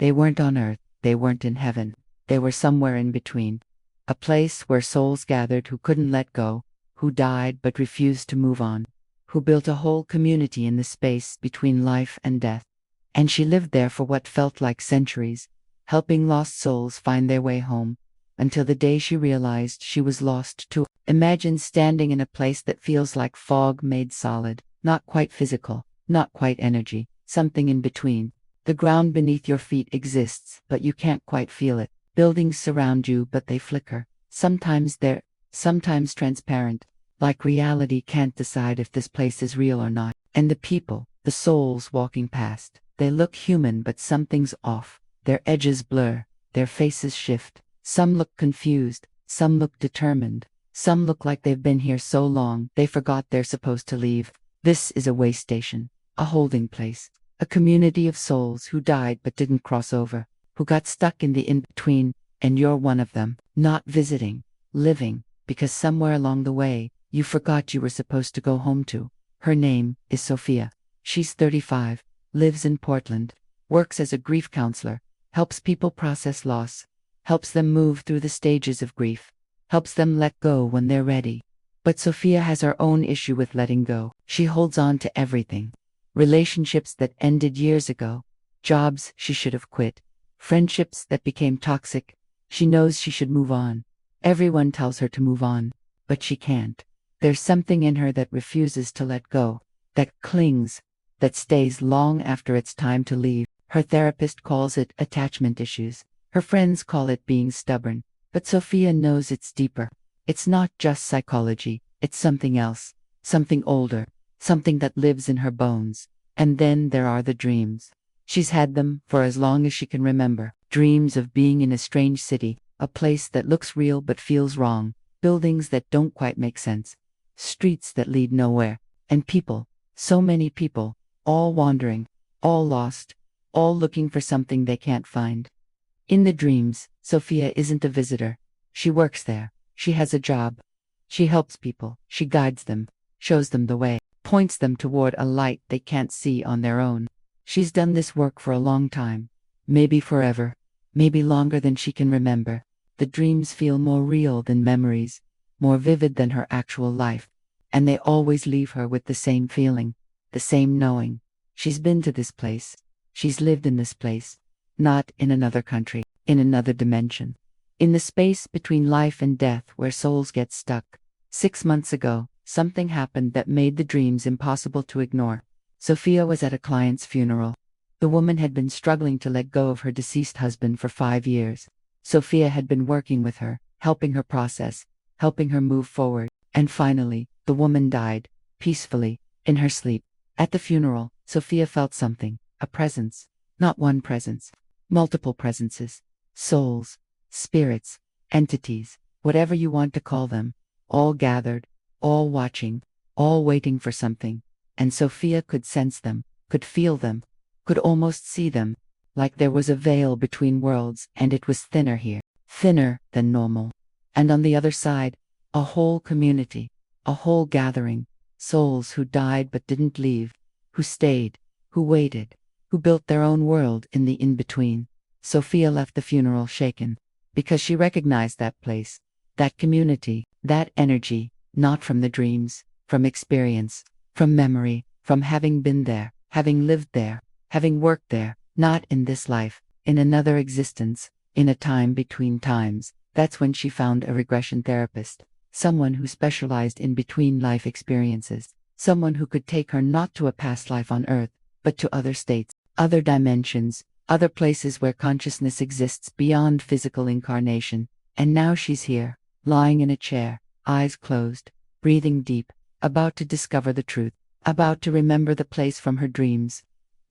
They weren't on earth, they weren't in heaven. They were somewhere in between. A place where souls gathered who couldn't let go, who died but refused to move on, who built a whole community in the space between life and death. And she lived there for what felt like centuries, helping lost souls find their way home, until the day she realized she was lost too. Imagine standing in a place that feels like fog made solid, not quite physical, not quite energy, something in between. The ground beneath your feet exists, but you can't quite feel it. Buildings surround you, but they flicker. Sometimes they're, sometimes transparent, like reality can't decide if this place is real or not. And the people, the souls walking past, they look human, but something's off. Their edges blur, their faces shift. Some look confused, some look determined, some look like they've been here so long they forgot they're supposed to leave. This is a way station, a holding place, a community of souls who died but didn't cross over, who got stuck in the in-between, and you're one of them. Not visiting, living, because somewhere along the way, you forgot you were supposed to go home to. Her name is Sophia. She's 35, lives in Portland, works as a grief counselor, helps people process loss, helps them move through the stages of grief, helps them let go when they're ready. But Sophia has her own issue with letting go. She holds on to everything. Relationships that ended years ago, jobs she should have quit, friendships that became toxic. She knows she should move on. Everyone tells her to move on, but she can't. There's something in her that refuses to let go, that clings, that stays long after it's time to leave. Her therapist calls it attachment issues. Her friends call it being stubborn. But Sophia knows it's deeper. It's not just psychology, it's something else, something older, something that lives in her bones. And then there are the dreams. She's had them for as long as she can remember. Dreams of being in a strange city, a place that looks real but feels wrong, buildings that don't quite make sense, streets that lead nowhere, and people, so many people, all wandering, all lost, all looking for something they can't find. In the dreams, Sophia isn't a visitor. She works there. She has a job. She helps people. She guides them, shows them the way, points them toward a light they can't see on their own. She's done this work for a long time, maybe forever, maybe longer than she can remember. The dreams feel more real than memories, more vivid than her actual life, and they always leave her with the same feeling, the same knowing. She's been to this place. She's lived in this place. Not in another country, in another dimension. In the space between life and death where souls get stuck. 6 months ago, something happened that made the dreams impossible to ignore. Sophia was at a client's funeral. The woman had been struggling to let go of her deceased husband for 5 years. Sophia had been working with her, helping her process, helping her move forward. And finally, the woman died, peacefully, in her sleep. At the funeral, Sophia felt something, a presence. Not one presence. Multiple presences, souls, spirits, entities, whatever you want to call them, all gathered, all watching, all waiting for something. And Sophia could sense them, could feel them, could almost see them, like there was a veil between worlds and it was thinner here, thinner than normal. And on the other side, a whole community, a whole gathering, souls who died but didn't leave, who stayed, who waited, who built their own world in the in-between. Sophia left the funeral shaken, because she recognized that place, that community, that energy, not from the dreams, from experience, from memory, from having been there, having lived there, having worked there, not in this life, in another existence, in a time between times. That's when she found a regression therapist, someone who specialized in between life experiences, someone who could take her not to a past life on Earth, but to other states, other dimensions, other places where consciousness exists beyond physical incarnation. And now she's here, lying in a chair, eyes closed, breathing deep, about to discover the truth, about to remember the place from her dreams,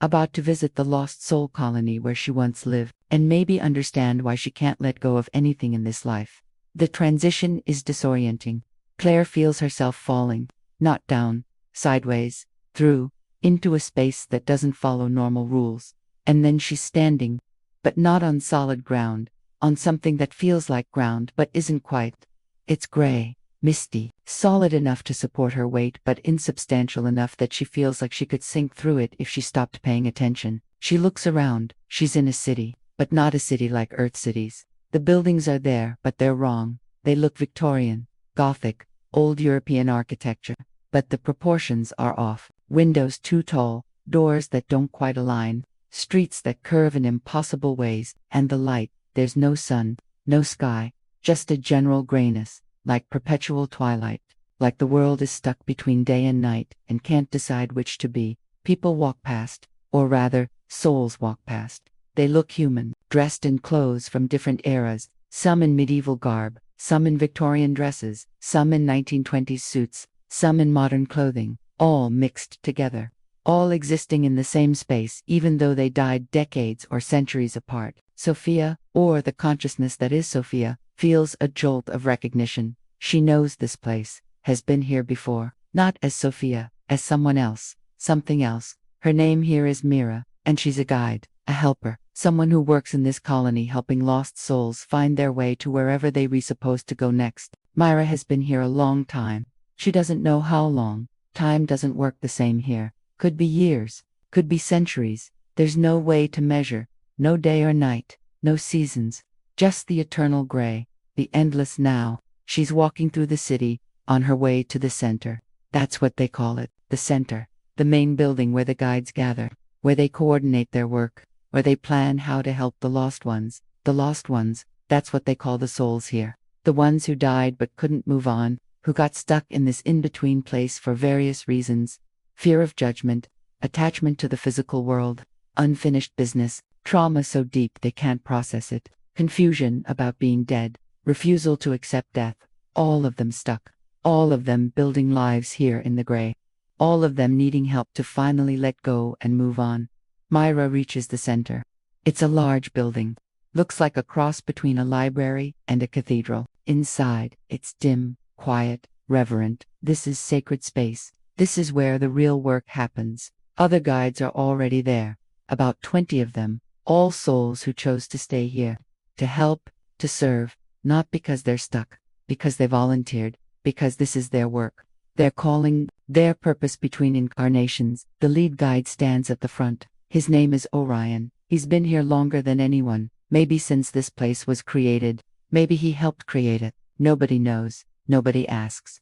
about to visit the lost soul colony where she once lived, and maybe understand why she can't let go of anything in this life. The transition is disorienting. Claire feels herself falling, not down, sideways, through, into a space that doesn't follow normal rules. And then she's standing, but not on solid ground, on something that feels like ground but isn't quite. It's gray, misty, solid enough to support her weight but insubstantial enough that she feels like she could sink through it if she stopped paying attention. She looks around. She's in a city, but not a city like Earth cities. The buildings are there, but they're wrong. They look Victorian, Gothic, old European architecture, but the proportions are off. Windows too tall, doors that don't quite align, streets that curve in impossible ways, and the light, there's no sun, no sky, just a general grayness, like perpetual twilight, like the world is stuck between day and night and can't decide which to be. People walk past, or rather, souls walk past. They look human, dressed in clothes from different eras, some in medieval garb, some in Victorian dresses, some in 1920s suits, some in modern clothing, all mixed together, all existing in the same space even though they died decades or centuries apart. Sophia, or the consciousness that is Sophia, feels a jolt of recognition. She knows this place, has been here before, not as Sophia, as someone else, something else. Her name here is Mira, and she's a guide, a helper, someone who works in this colony helping lost souls find their way to wherever they were supposed to go next. Myra has been here a long time. She doesn't know how long. Time doesn't work the same here. Could be years, could be centuries. There's no way to measure, no day or night, no seasons, just the eternal gray, the endless now. She's walking through the city, on her way to the center. That's what they call it, the center, the main building where the guides gather, where they coordinate their work, where they plan how to help the lost ones. The lost ones, that's what they call the souls here. The ones who died but couldn't move on, who got stuck in this in-between place for various reasons. Fear of judgment, attachment to the physical world, unfinished business, trauma so deep they can't process it, confusion about being dead, refusal to accept death, all of them stuck, all of them building lives here in the gray, all of them needing help to finally let go and move on. Myra reaches the center. It's a large building. Looks like a cross between a library and a cathedral. Inside, it's dim, quiet, reverent. This is sacred space. This is where the real work happens. Other guides are already there, about 20 of them, all souls who chose to stay here, to help, to serve, not because they're stuck, because they volunteered, because this is their work, their calling, their purpose between incarnations. The lead guide stands at the front. His name is Orion. He's been here longer than anyone, maybe since this place was created, maybe he helped create it. Nobody knows, nobody asks.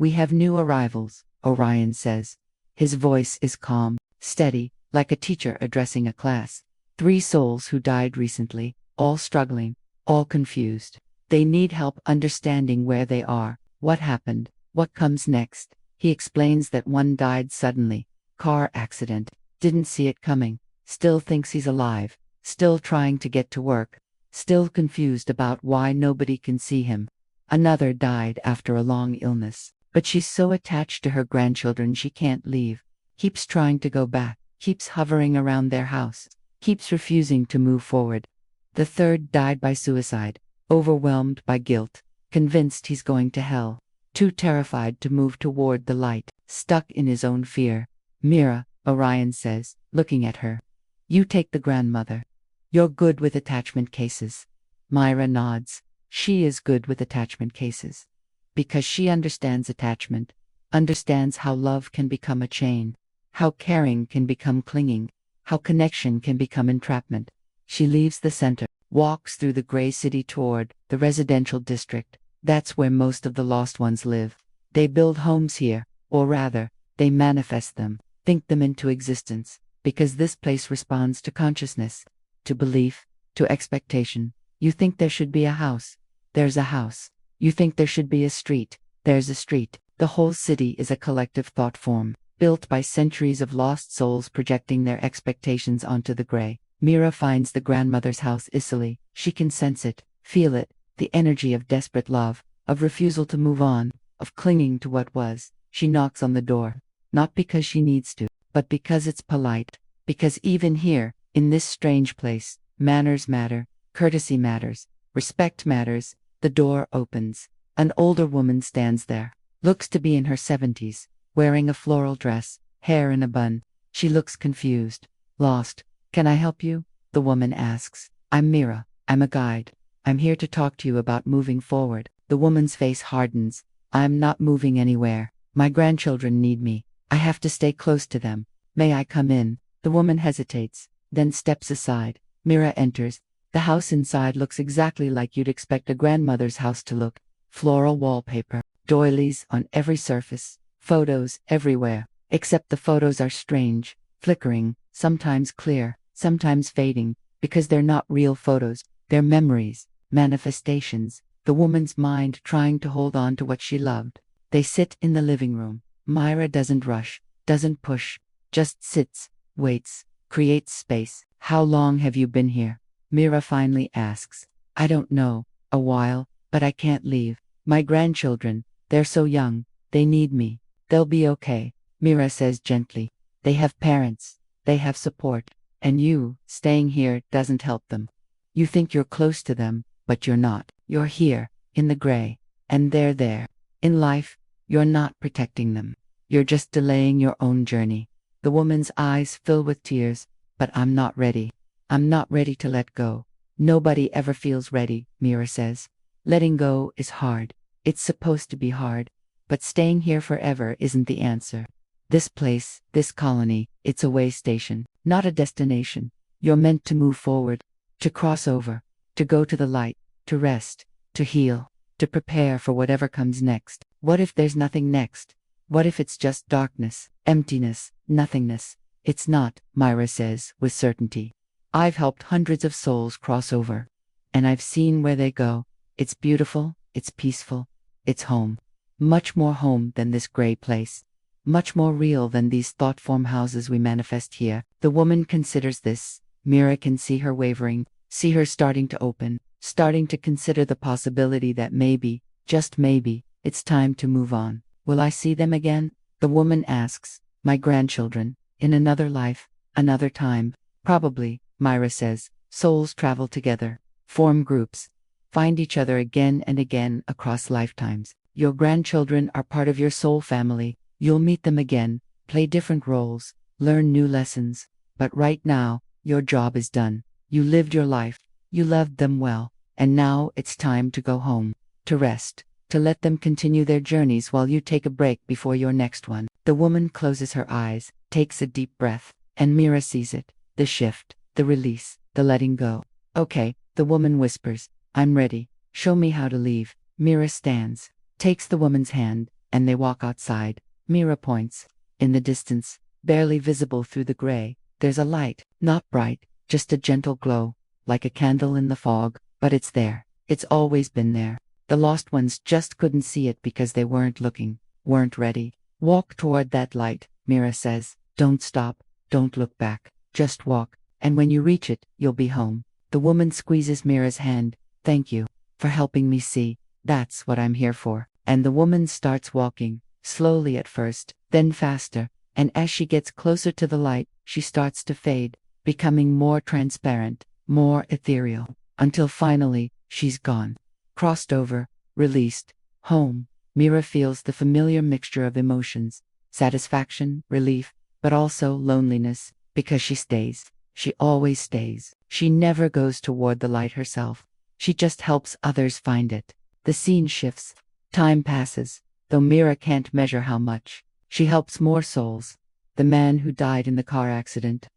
We have new arrivals, Orion says. His voice is calm, steady, like a teacher addressing a class. 3 souls who died recently, all struggling, all confused. They need help understanding where they are, what happened, what comes next. He explains that one died suddenly, car accident, didn't see it coming, still thinks he's alive, still trying to get to work, still confused about why nobody can see him. Another died after a long illness, but she's so attached to her grandchildren she can't leave, keeps trying to go back, keeps hovering around their house, keeps refusing to move forward. The third died by suicide, overwhelmed by guilt, convinced he's going to hell, too terrified to move toward the light, stuck in his own fear. Mira, Orion says, looking at her. You take the grandmother. You're good with attachment cases. Myra nods. She is good with attachment cases. Because she understands attachment, understands how love can become a chain, how caring can become clinging, how connection can become entrapment. She leaves the center, walks through the gray city toward the residential district. That's where most of the lost ones live. They build homes here, or rather, they manifest them, think them into existence, because this place responds to consciousness, to belief, to expectation. You think there should be a house. There's a house. You think there should be a street. There's a street. The whole city is a collective thought form, built by centuries of lost souls projecting their expectations onto the gray. Mira finds the grandmother's house easily. She can sense it, feel it, the energy of desperate love, of refusal to move on, of clinging to what was. She knocks on the door, not because she needs to, but because it's polite, because even here, in this strange place, manners matter, courtesy matters, respect matters. The door opens. An older woman stands there, looks to be in her 70s, wearing a floral dress, hair in a bun. She looks confused, lost. Can I help you? The woman asks. I'm Mira. I'm a guide. I'm here to talk to you about moving forward. The woman's face hardens. I'm not moving anywhere. My grandchildren need me. I have to stay close to them. May I come in? The woman hesitates, then steps aside. Mira enters. The house inside looks exactly like you'd expect a grandmother's house to look. Floral wallpaper, doilies on every surface, photos everywhere. Except the photos are strange, flickering, sometimes clear, sometimes fading, because they're not real photos, they're memories, manifestations, the woman's mind trying to hold on to what she loved. They sit in the living room. Myra doesn't rush, doesn't push, just sits, waits, creates space. How long have you been here? Mira finally asks. I don't know, a while, but I can't leave. My grandchildren, they're so young, they need me. They'll be okay, Mira says gently. They have parents, they have support, and you, staying here, doesn't help them. You think you're close to them, but you're not. You're here, in the gray, and they're there. In life, you're not protecting them. You're just delaying your own journey. The woman's eyes fill with tears. But I'm not ready. I'm not ready to let go. Nobody ever feels ready, Mira says. Letting go is hard. It's supposed to be hard. But staying here forever isn't the answer. This place, this colony, it's a way station, not a destination. You're meant to move forward, to cross over, to go to the light, to rest, to heal, to prepare for whatever comes next. What if there's nothing next? What if it's just darkness, emptiness, nothingness? It's not, Myra says, with certainty. I've helped hundreds of souls cross over, and I've seen where they go. It's beautiful, it's peaceful, it's home. Much more home than this gray place. Much more real than these thought form houses we manifest here. The woman considers this. Mira can see her wavering, see her starting to open, starting to consider the possibility that maybe, just maybe, it's time to move on. Will I see them again? The woman asks. My grandchildren. In another life, another time. Probably, Myra says. Souls travel together, form groups, find each other again and again across lifetimes. Your grandchildren are part of your soul family. You'll meet them again, play different roles, learn new lessons. But right now, your job is done. You lived your life, you loved them well, and now it's time to go home, to rest, to let them continue their journeys while you take a break before your next one. The woman closes her eyes, takes a deep breath, and Mira sees it. The shift, the release, the letting go. Okay, the woman whispers, I'm ready. Show me how to leave. Mira stands, takes the woman's hand, and they walk outside. Mira points. In the distance, barely visible through the gray, there's a light, not bright, just a gentle glow, like a candle in the fog, but it's there. It's always been there. The lost ones just couldn't see it because they weren't looking, weren't ready. Walk toward that light, Mira says. Don't stop, don't look back, just walk, and when you reach it, you'll be home. The woman squeezes Mira's hand. Thank you for helping me see. That's what I'm here for. And the woman starts walking, slowly at first, then faster, and as she gets closer to the light, she starts to fade, becoming more transparent, more ethereal, until finally, she's gone. Crossed over, released, home. Mira feels the familiar mixture of emotions, satisfaction, relief, but also loneliness, because she stays. She always stays. She never goes toward the light herself. She just helps others find it. The scene shifts. Time passes, though Mira can't measure how much. She helps more souls. The man who died in the car accident.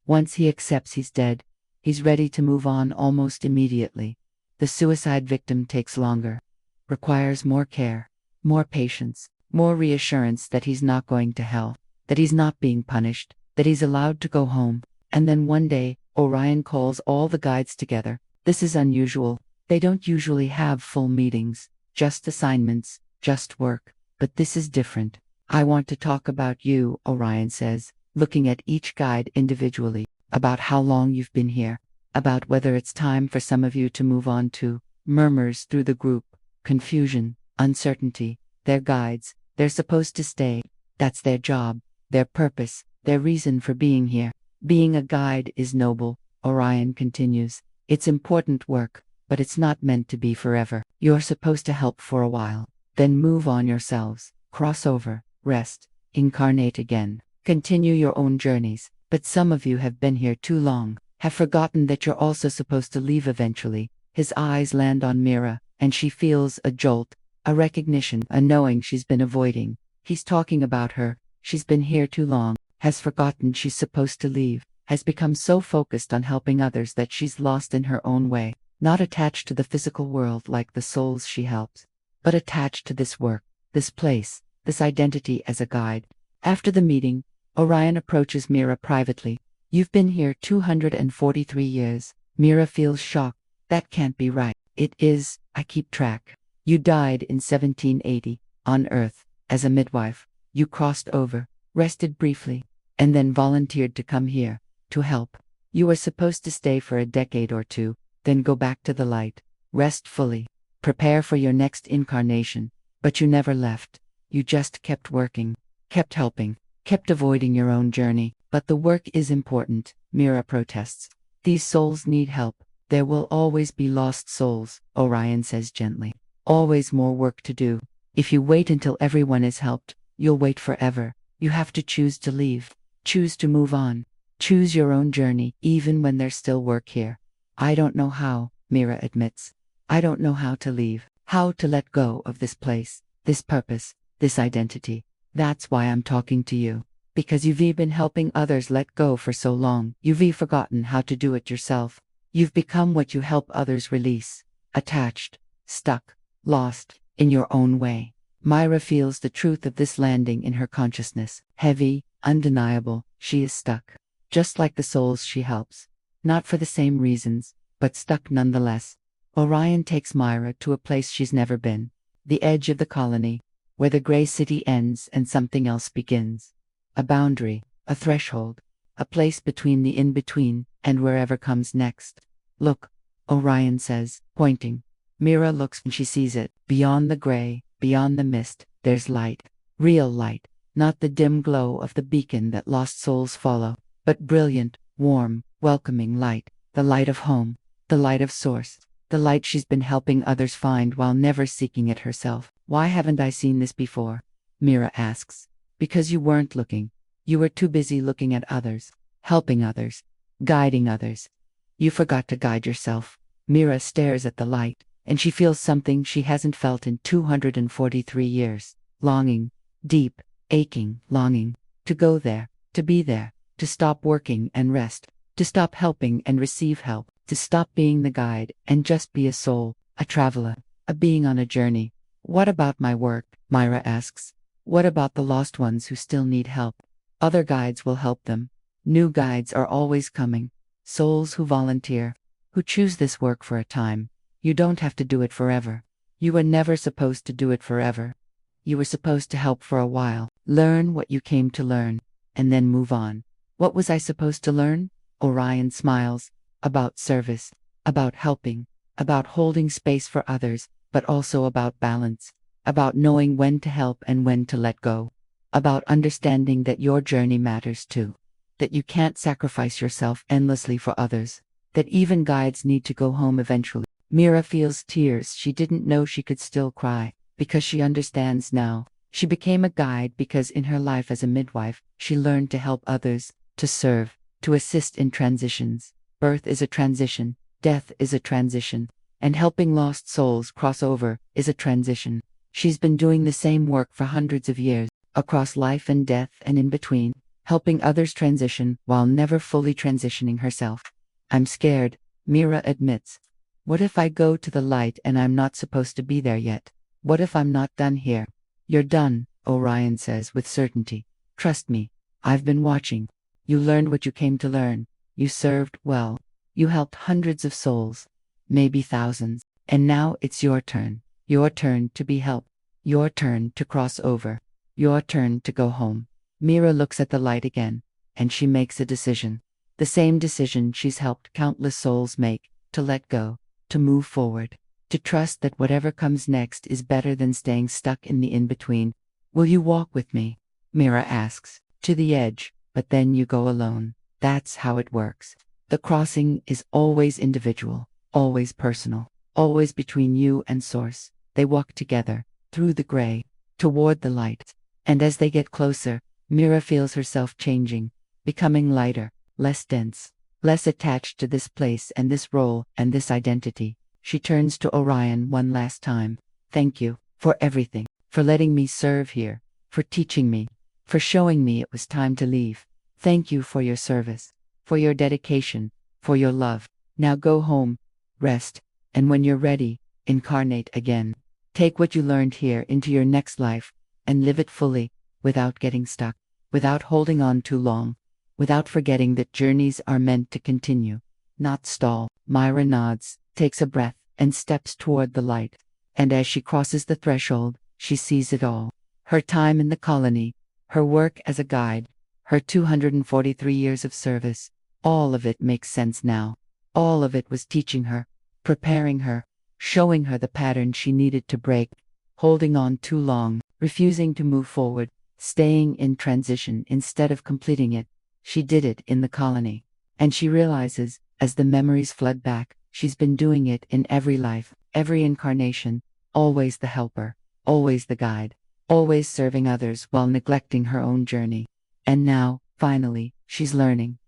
Once he accepts he's dead, he's ready to move on almost immediately. The suicide victim takes longer, requires more care, more patience, more reassurance that he's not going to hell, that he's not being punished, that he's allowed to go home. And then one day, Orion calls all the guides together. This is unusual. They don't usually have full meetings, just assignments, just work. But this is different. I want to talk about you, Orion says, looking at each guide individually, about how long you've been here, about whether it's time for some of you to move on too. Murmurs through the group, confusion, uncertainty. They're guides. They're supposed to stay. That's their job, their purpose, their reason for being here. Being a guide is noble, Orion continues. It's important work, but it's not meant to be forever. You're supposed to help for a while, then move on yourselves, cross over, rest, incarnate again, continue your own journeys. But some of you have been here too long, have forgotten that you're also supposed to leave eventually. His eyes land on Mira, and she feels a jolt, a recognition, a knowing she's been avoiding. He's talking about her. She's been here too long, has forgotten she's supposed to leave. has become so focused on helping others that she's lost in her own way, not attached to the physical world like the souls she helps, but attached to this work, this place, this identity as a guide. After the meeting, Orion approaches Mira privately. You've been here 243 years. Mira feels shocked. That can't be right. It is, I keep track. You died in 1780, on Earth, as a midwife. You crossed over, rested briefly, and then volunteered to come here, to help. You were supposed to stay for a decade or two, then go back to the light, rest fully, prepare for your next incarnation, but you never left. You just kept working, kept helping, kept avoiding your own journey. But the work is important, Mira protests. These souls need help. There will always be lost souls, Orion says gently. Always more work to do. If you wait until everyone is helped, you'll wait forever. You have to choose to leave, choose to move on, choose your own journey, even when there's still work here. I don't know how, Mira admits. I don't know how to leave, how to let go of this place, this purpose, this identity. That's why I'm talking to you. Because you've been helping others let go for so long, you've forgotten how to do it yourself. You've become what you help others release, attached, stuck, lost, in your own way. Myra feels the truth of this landing in her consciousness. Heavy, undeniable, she is stuck. Just like the souls she helps. Not for the same reasons, but stuck nonetheless. Orion takes Myra to a place she's never been. The edge of the colony, where the gray city ends and something else begins. A boundary, a threshold, a place between the in-between and wherever comes next. Look, Orion says, pointing. Mira looks and she sees it. Beyond the gray, beyond the mist, there's light. Real light, not the dim glow of the beacon that lost souls follow, but brilliant, warm, welcoming light. The light of home, the light of source, the light she's been helping others find while never seeking it herself. Why haven't I seen this before? Mira asks. Because you weren't looking. You were too busy looking at others, helping others, guiding others. You forgot to guide yourself. Mira stares at the light, and she feels something she hasn't felt in 243 years. Longing, deep, aching longing, to go there, to be there, to stop working and rest, to stop helping and receive help, to stop being the guide and just be a soul, a traveler, a being on a journey. What about my work? Myra asks. What about the lost ones who still need help? Other guides will help them. New guides are always coming. Souls who volunteer, who choose this work for a time. You don't have to do it forever. You were never supposed to do it forever. You were supposed to help for a while, learn what you came to learn, and then move on. What was I supposed to learn? Orion smiles. About service, about helping, about holding space for others, but also about balance. About knowing when to help and when to let go. About understanding that your journey matters too. That you can't sacrifice yourself endlessly for others. That even guides need to go home eventually. Mira feels tears she didn't know she could still cry, because she understands now. She became a guide because in her life as a midwife, she learned to help others, to serve, to assist in transitions. Birth is a transition, death is a transition, and helping lost souls cross over is a transition. She's been doing the same work for hundreds of years, across life and death and in between, helping others transition while never fully transitioning herself. I'm scared, Mira admits. What if I go to the light and I'm not supposed to be there yet? What if I'm not done here? You're done, Orion says with certainty. Trust me, I've been watching. You learned what you came to learn. You served well. You helped hundreds of souls, maybe thousands. And now it's your turn. Your turn to be helped. Your turn to cross over. Your turn to go home. Mira looks at the light again, and she makes a decision. The same decision she's helped countless souls make, to let go, to move forward, to trust that whatever comes next is better than staying stuck in the in-between. Will you walk with me? Mira asks. To the edge, but then you go alone. That's how it works. The crossing is always individual, always personal, always between you and Source. They walk together, through the gray, toward the light. And as they get closer, Mira feels herself changing, becoming lighter, less dense, less attached to this place and this role and this identity. She turns to Orion one last time. Thank you, for everything, for letting me serve here, for teaching me, for showing me it was time to leave. Thank you for your service. for your dedication, for your love. Now go home, rest, and when you're ready, incarnate again. Take what you learned here into your next life, and live it fully, without getting stuck, without holding on too long, without forgetting that journeys are meant to continue, not stall. Myra nods, takes a breath, and steps toward the light. And as she crosses the threshold, she sees it all. Her time in the colony, her work as a guide, her 243 years of service, all of it makes sense now. All of it was teaching her, preparing her, showing her the pattern she needed to break, holding on too long, refusing to move forward, staying in transition instead of completing it. She did it in the colony. And she realizes, as the memories flood back, she's been doing it in every life, every incarnation, always the helper, always the guide, always serving others while neglecting her own journey. And now, finally, she's learning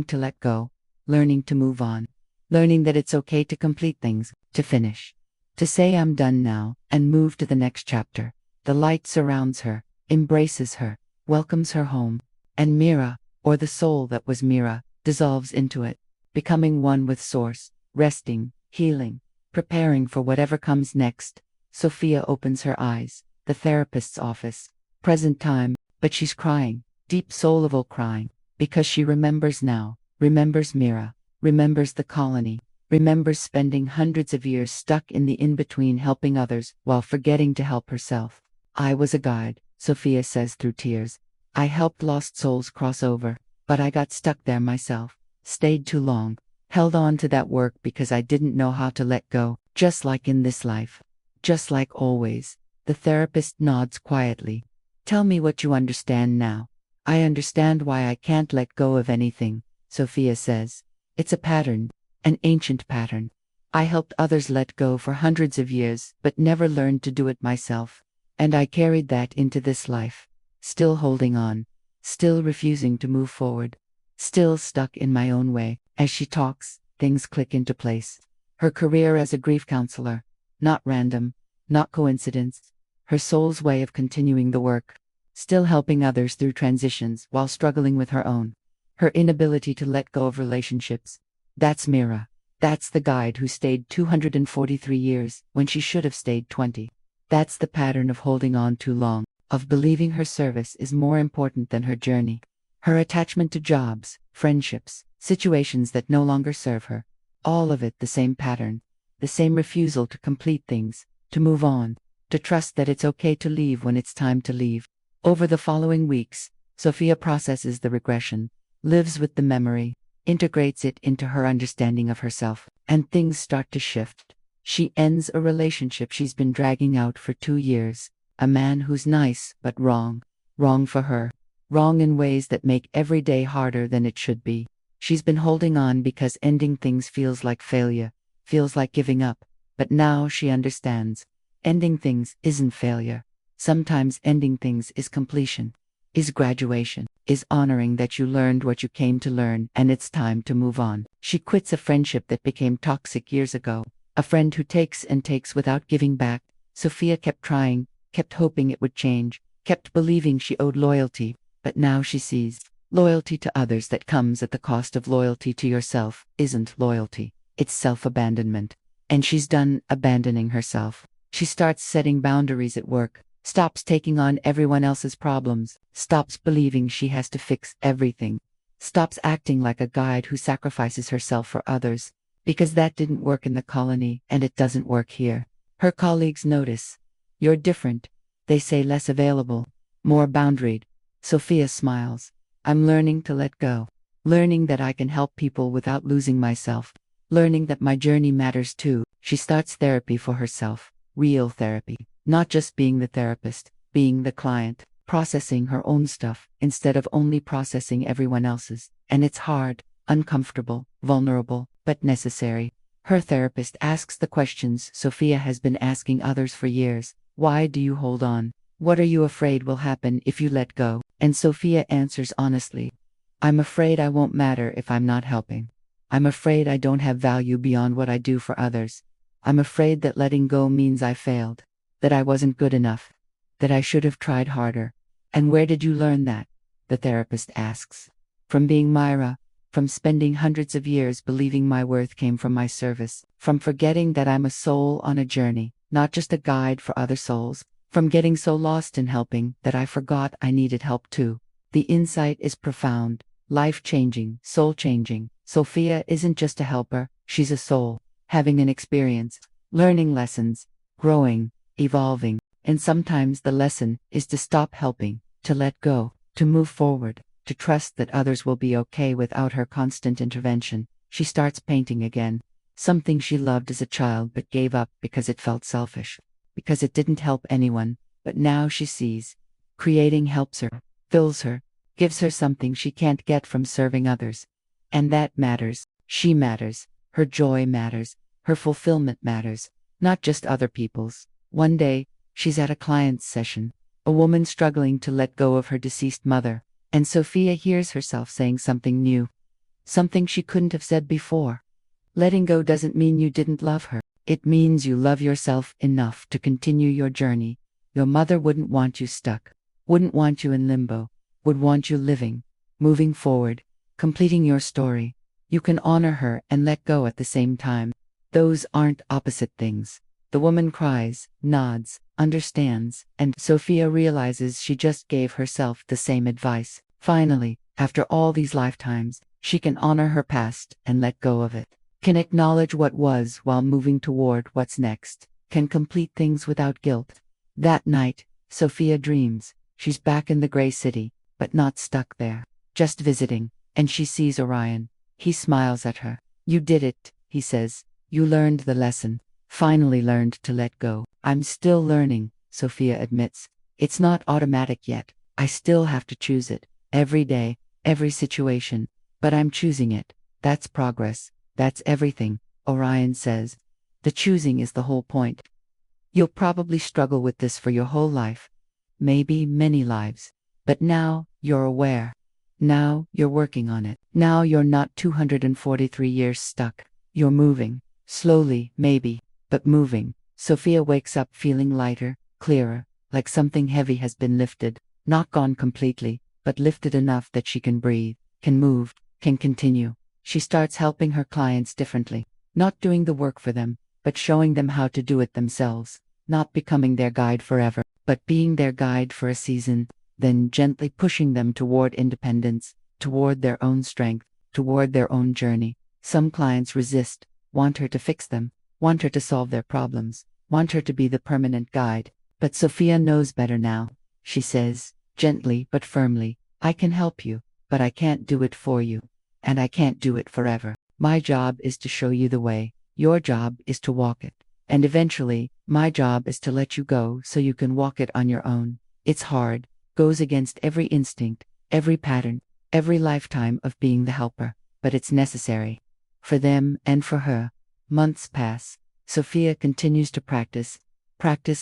to let go, learning to move on, learning that it's okay to complete things, to finish, to say I'm done now, and move to the next chapter. The light surrounds her, embraces her, welcomes her home, and Mira, or the soul that was Mira, dissolves into it, becoming one with Source, resting, healing, preparing for whatever comes next. Sophia opens her eyes, the therapist's office, present time, but she's crying, deep soulful crying, because she remembers now, remembers Mira, remembers the colony, remembers spending hundreds of years stuck in the in-between helping others while forgetting to help herself. I was a guide, Sophia says through tears. I helped lost souls cross over, but I got stuck there myself, stayed too long, held on to that work because I didn't know how to let go, just like in this life. Just like always. The therapist nods quietly. Tell me what you understand now. I understand why I can't let go of anything, Sophia says. It's a pattern, an ancient pattern. I helped others let go for hundreds of years, but never learned to do it myself. And I carried that into this life. Still holding on, still refusing to move forward, still stuck in my own way. As she talks, things click into place. Her career as a grief counselor, not random, not coincidence. Her soul's way of continuing the work, still helping others through transitions while struggling with her own. Her inability to let go of relationships. That's Mira. That's the guide who stayed 243 years when she should have stayed 20. That's the pattern of holding on too long, of believing her service is more important than her journey. Her attachment to jobs, friendships, situations that no longer serve her. All of it the same pattern, the same refusal to complete things, to move on, to trust that it's okay to leave when it's time to leave. Over the following weeks, Sophia processes the regression, lives with the memory, integrates it into her understanding of herself, and things start to shift. She ends a relationship she's been dragging out for 2 years. A man who's nice but wrong. Wrong for her. Wrong in ways that make every day harder than it should be. She's been holding on because ending things feels like failure, feels like giving up. But now she understands. Ending things isn't failure. Sometimes ending things is completion, is graduation, is honoring that you learned what you came to learn and it's time to move on. She quits a friendship that became toxic years ago. A friend who takes and takes without giving back. Sophia kept trying, kept hoping it would change, kept believing she owed loyalty, but now she sees loyalty to others that comes at the cost of loyalty to yourself isn't loyalty, it's self-abandonment. And she's done abandoning herself. She starts setting boundaries at work, stops taking on everyone else's problems, stops believing she has to fix everything, stops acting like a guide who sacrifices herself for others, because that didn't work in the colony and it doesn't work here. Her colleagues notice. You're different. They say less available, more boundaried. Sophia smiles. I'm learning to let go. Learning that I can help people without losing myself. Learning that my journey matters too. She starts therapy for herself. Real therapy. Not just being the therapist, being the client. Processing her own stuff instead of only processing everyone else's. And it's hard, uncomfortable, vulnerable, but necessary. Her therapist asks the questions Sophia has been asking others for years. Why do you hold on? What are you afraid will happen if you let go? And Sophia answers honestly. I'm afraid I won't matter if I'm not helping. I'm afraid I don't have value beyond what I do for others. I'm afraid that letting go means I failed, that I wasn't good enough, that I should have tried harder. And where did you learn that? The therapist asks. From being Myra, from spending hundreds of years believing my worth came from my service, from forgetting that I'm a soul on a journey, not just a guide for other souls, from getting so lost in helping that I forgot I needed help too. The insight is profound, life-changing, soul-changing. Sophia isn't just a helper, she's a soul, having an experience, learning lessons, growing, evolving, and sometimes the lesson is to stop helping, to let go, to move forward, to trust that others will be okay without her constant intervention. She starts painting again, something she loved as a child but gave up because it felt selfish, because it didn't help anyone. But now she sees, creating helps her, fills her, gives her something she can't get from serving others. And that matters. She matters. Her joy matters. Her fulfillment matters, not just other people's. One day, she's at a client's session, a woman struggling to let go of her deceased mother, and Sophia hears herself saying something new, something she couldn't have said before. Letting go doesn't mean you didn't love her. It means you love yourself enough to continue your journey. Your mother wouldn't want you stuck, wouldn't want you in limbo, would want you living, moving forward, completing your story. You can honor her and let go at the same time. Those aren't opposite things. The woman cries, nods, understands, and Sophia realizes she just gave herself the same advice. Finally, after all these lifetimes, she can honor her past and let go of it, can acknowledge what was while moving toward what's next, can complete things without guilt. That night, Sophia dreams. She's back in the gray city, but not stuck there, just visiting, and she sees Orion. He smiles at her. You did it, he says. You learned the lesson. Finally learned to let go. I'm still learning, Sophia admits. It's not automatic yet. I still have to choose it. Every day, every situation. But I'm choosing it. That's progress. That's everything, Orion says. The choosing is the whole point. You'll probably struggle with this for your whole life. Maybe many lives. But now, you're aware. Now, you're working on it. Now you're not 243 years stuck. You're moving. Slowly, maybe, but moving. Sophia wakes up feeling lighter, clearer, like something heavy has been lifted. Not gone completely, but lifted enough that she can breathe, can move, can continue. She starts helping her clients differently. Not doing the work for them, but showing them how to do it themselves. Not becoming their guide forever, but being their guide for a season, then gently pushing them toward independence, toward their own strength, toward their own journey. Some clients resist, want her to fix them, want her to solve their problems, want her to be the permanent guide. But Sophia knows better now. She says, gently but firmly, I can help you, but I can't do it for you. And I can't do it forever. My job is to show you the way. Your job is to walk it. And eventually, my job is to let you go so you can walk it on your own. It's hard, goes against every instinct, every pattern, every lifetime of being the helper, but it's necessary. For them and for her. Months pass. Sophia continues to practice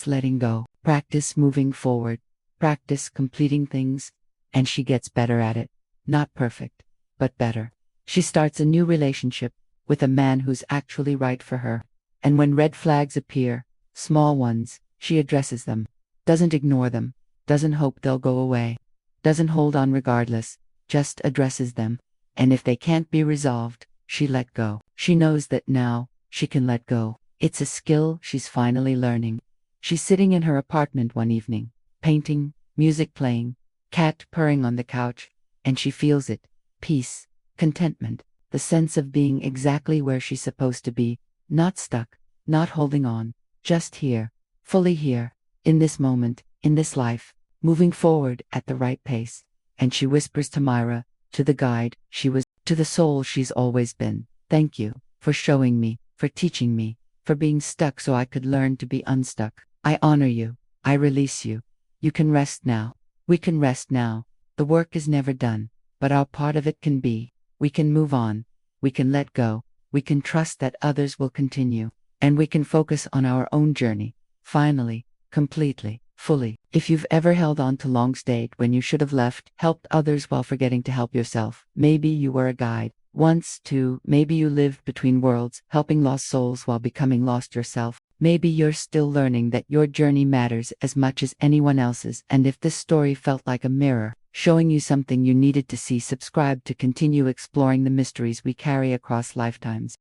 letting go, practice moving forward, practice completing things, and she gets better at it. Not perfect, but better. She starts a new relationship with a man who's actually right for her. And when red flags appear, small ones, she addresses them, doesn't ignore them, doesn't hope they'll go away, doesn't hold on regardless, just addresses them. And if they can't be resolved, she let go. She knows that now, she can let go. It's a skill she's finally learning. She's sitting in her apartment one evening, painting, music playing, cat purring on the couch, and she feels it. Peace, contentment, the sense of being exactly where she's supposed to be, not stuck, not holding on, just here, fully here, in this moment, in this life, moving forward at the right pace. And she whispers to Myra, to the guide she was, to the soul she's always been, thank you, for showing me, for teaching me, for being stuck so I could learn to be unstuck. I honor you. I release you. You can rest now. We can rest now. The work is never done, but our part of it can be. We can move on. We can let go. We can trust that others will continue. And we can focus on our own journey. Finally, completely, fully. If you've ever held on to long stayed when you should have left, helped others while forgetting to help yourself, maybe you were a guide. Once, too, maybe you lived between worlds, helping lost souls while becoming lost yourself. Maybe you're still learning that your journey matters as much as anyone else's, and if this story felt like a mirror, showing you something you needed to see, subscribe to continue exploring the mysteries we carry across lifetimes.